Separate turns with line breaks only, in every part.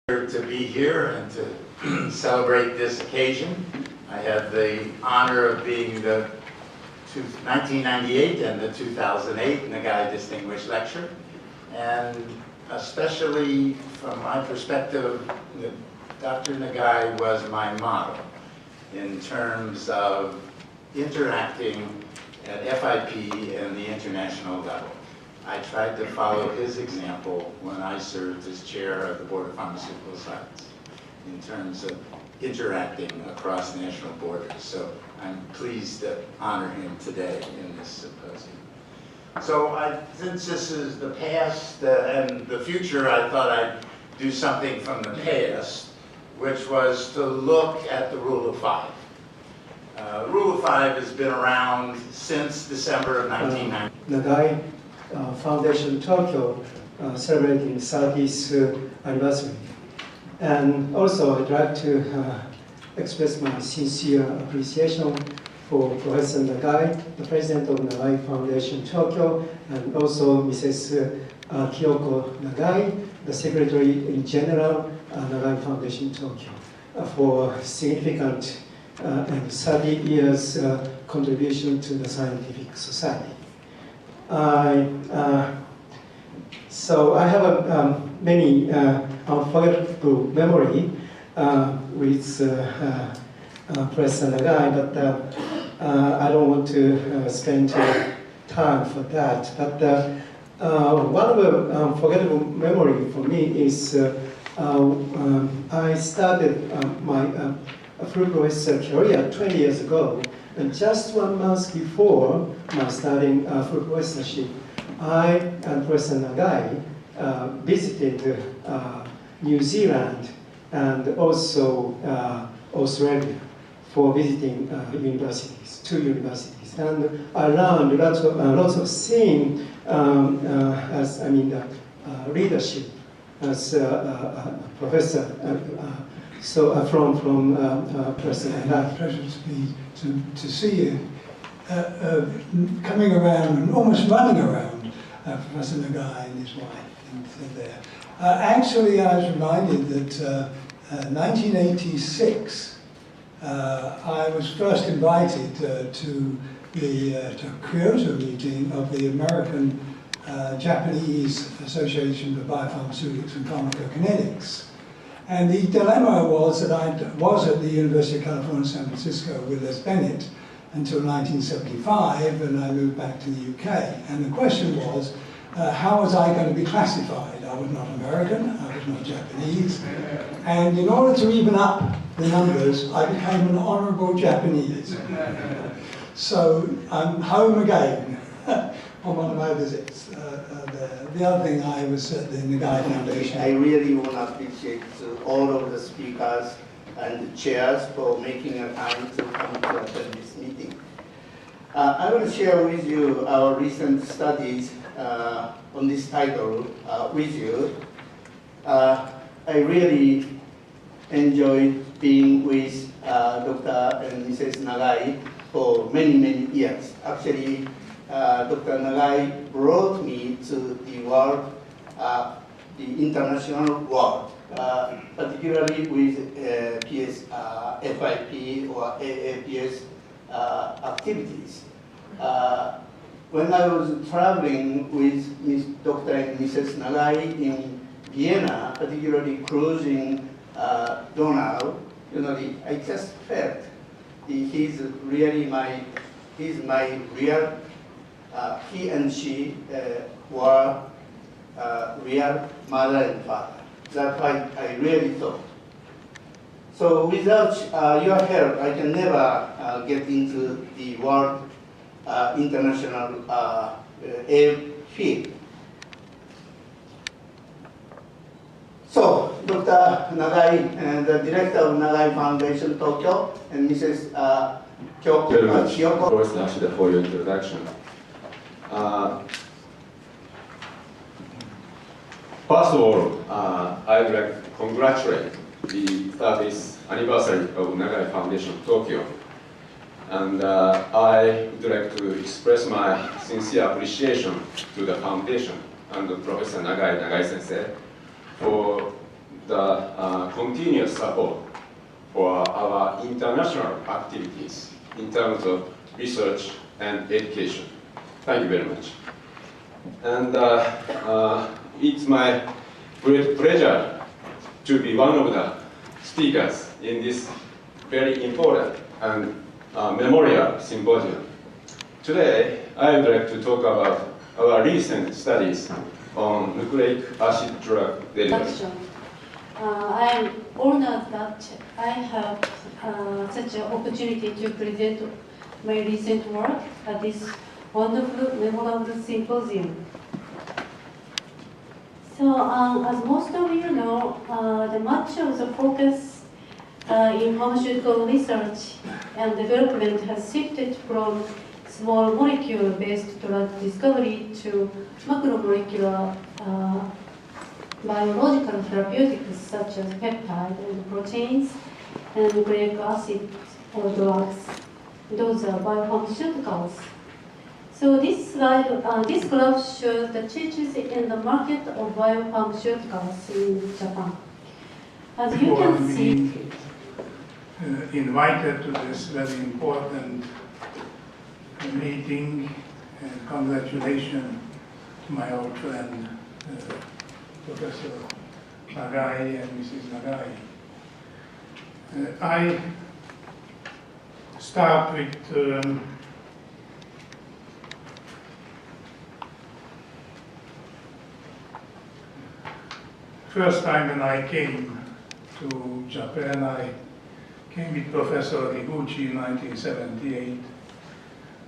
To be here and to celebrate this occasion. I have the honor of being the 1998 and the 2008 Nagai Distinguished Lecturer, and especially from my perspective, Dr. Nagai was my model in terms of interacting at FIP and the international level. I tried to follow his example when I served as chair of the Board of Pharmaceutical Science in terms of interacting across national borders. So I'm pleased to honor him today in this symposium. So since this is the past and the future, I thought I'd do something from the past, which was to look at the Rule of Five. Rule of Five has been around since December of 1990.
Nagai Foundation Tokyo celebrating 30th anniversary. And also I'd like to express my sincere appreciation for Professor Nagai, the President of Nagai Foundation Tokyo, and also Mrs. Kyoko Nagai, the Secretary in General Nagai Foundation Tokyo, for significant and 30 years contribution to the scientific society. So I have many unforgettable memory with Professor Nagai, but I don't want to spend time for that. But one of the unforgettable memory for me is I started my full professor career 20 years ago. And just 1 month before my starting full professorship, I and Professor Nagai visited New Zealand and also Australia for visiting universities, 2 universities. And I learned lots of things as, leadership as a professor. So from Professor Nagai.
Pleasure to see you coming around and almost running around Professor Nagai and his wife and there. Actually, I was reminded that 1986, I was first invited to the Kyoto meeting of the American Japanese Association for Biopharmaceutics and Pharmacokinetics. And the dilemma was that I was at the University of California, San Francisco with Les Benet until 1975, and I moved back to the UK. And the question was, how was I going to be classified? I was not American, I was not Japanese. And in order to even up the numbers, I became an honorable Japanese. So I'm home again on one of my visits there. The other thing, I was at the Nagai Foundation.
I really want to appreciate all of the speakers and the chairs for making a time to come to attend this meeting. I want to share with you our recent studies on this title with you. I really enjoyed being with Dr. and Mrs. Nagai for many, many years. Actually, Dr. Nagai brought me to the world, the international world, particularly with FIP or AAPS activities. When I was traveling with Dr. and Mrs. Nagai in Vienna, particularly cruising Donau, I just felt he's my real. He and she were real mother and father. That's why I really thought. So without your help, I can never get into the world international field. So Dr. Nagai, the director of Nagai Foundation Tokyo, and Mrs. Kyoko.
Very much, Professor Hashida, for your introduction. First of all, I would like to congratulate the 30th anniversary of Nagai Foundation Tokyo. And I would like to express my sincere appreciation to the foundation and Professor Nagai Sensei for the continuous support for our international activities in terms of research and education. Thank you very much. And it's my great pleasure to be one of the speakers in this very important and memorial symposium. Today, I would like to talk about our recent studies on nucleic acid drug delivery.
I am honored that I have such an opportunity to present my recent work at this wonderful memorable symposium. So, as most of you know, the much of the focus in pharmaceutical research and development has shifted from small molecule-based drug discovery to macromolecular biological therapeutics such as peptide and proteins and nucleic acid or drugs. Those are biopharmaceuticals. So this slide, this graph shows the changes in the market of biopharmaceuticals in Japan. As you can see,
invited to this very important meeting, and congratulations to my old friend, Professor Nagai and Mrs. Nagai. I start with first time when I came to Japan, I came with Professor Yuichi in 1978.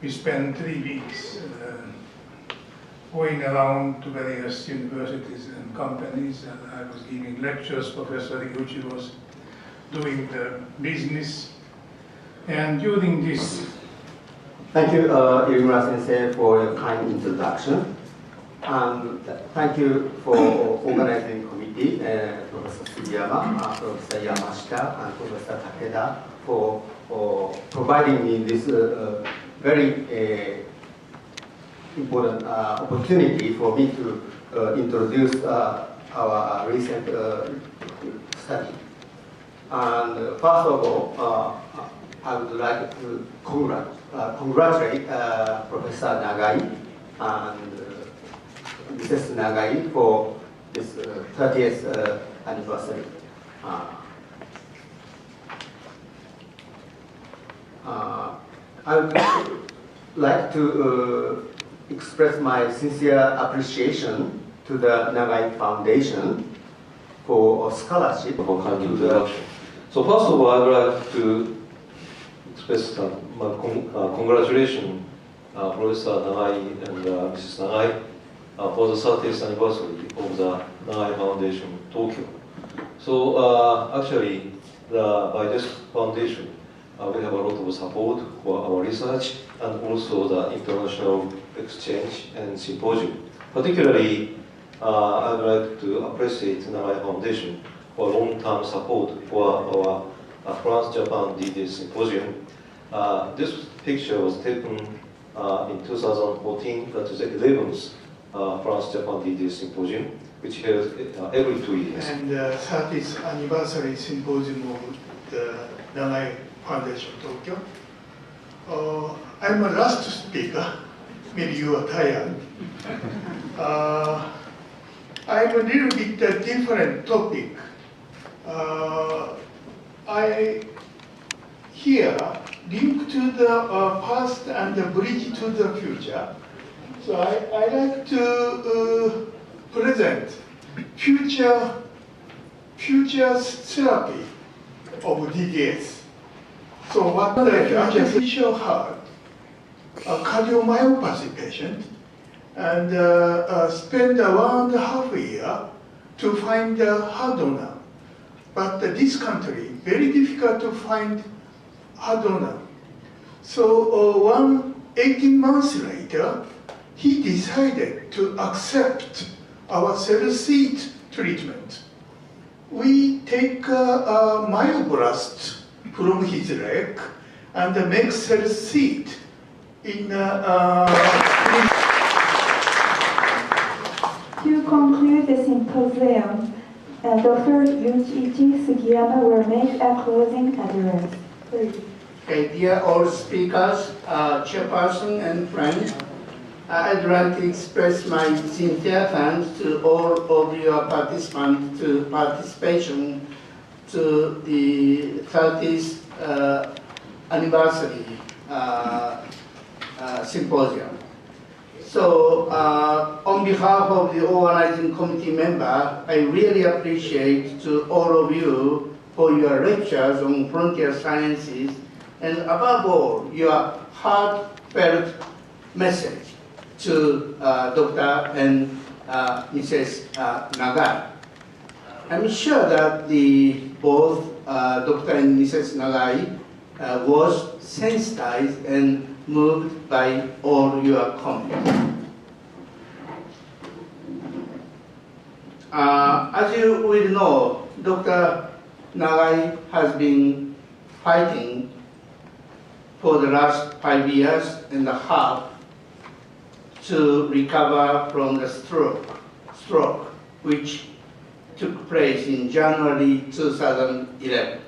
We spent 3 weeks going around to various universities and companies, and I was giving lectures. Professor Yuichi was doing the business. And during this...
Thank you, Yurimura Sensei, for your kind introduction. And thank you for organizing committee, Professor Sugiyama, Professor Yamashita, and Professor Takeda for providing me this very important opportunity for me to introduce our recent study. And first of all, I would like to congratulate Professor Nagai and Mrs. Nagai for this 30th anniversary. I would like to express my sincere appreciation to the Nagai Foundation for scholarship.
For kind introduction. So first of all, I would like to express my congratulations, Professor Nagai and Mrs. Nagai, for the 30th anniversary of the Nagai Foundation, Tokyo. So actually, by this foundation, we have a lot of support for our research and also the international exchange and symposium. Particularly, I would like to appreciate Nagai Foundation for long-term support for our France-Japan DDS symposium. This picture was taken in 2014, that is the 11th France-Japan DDS symposium, which held every 2 years.
And the 30th anniversary symposium of the Nagai Foundation Tokyo. I'm a last speaker. Maybe you are tired. I'm a little bit different topic. I here link to the past and the bridge to the future. So I like to present future therapy of DDS. So what if artificial heart, a cardiomyopathy patient, and spend around half a year to find a heart donor. But this country, very difficult to find heart donor. So 18 months later, he decided to accept our cell seed treatment. We take a myoblast from his leg and make cell seed in
To conclude the symposium, and Dr. Yuichi Sugiyama will make a closing address. Please.
Okay, dear all speakers, chairperson and friends, I'd like to express my sincere thanks to all of your participants to participation to the 30th anniversary symposium. So on behalf of the organizing committee member, I really appreciate to all of you for your lectures on frontier sciences and above all, your heartfelt message to Dr. and Mrs. Nagai. I'm sure that both Dr. and Mrs. Nagai was sensitized and moved by all your comments. As you will know, Dr. Nagai has been fighting for the last 5 years and a half to recover from the stroke which took place in January 2011.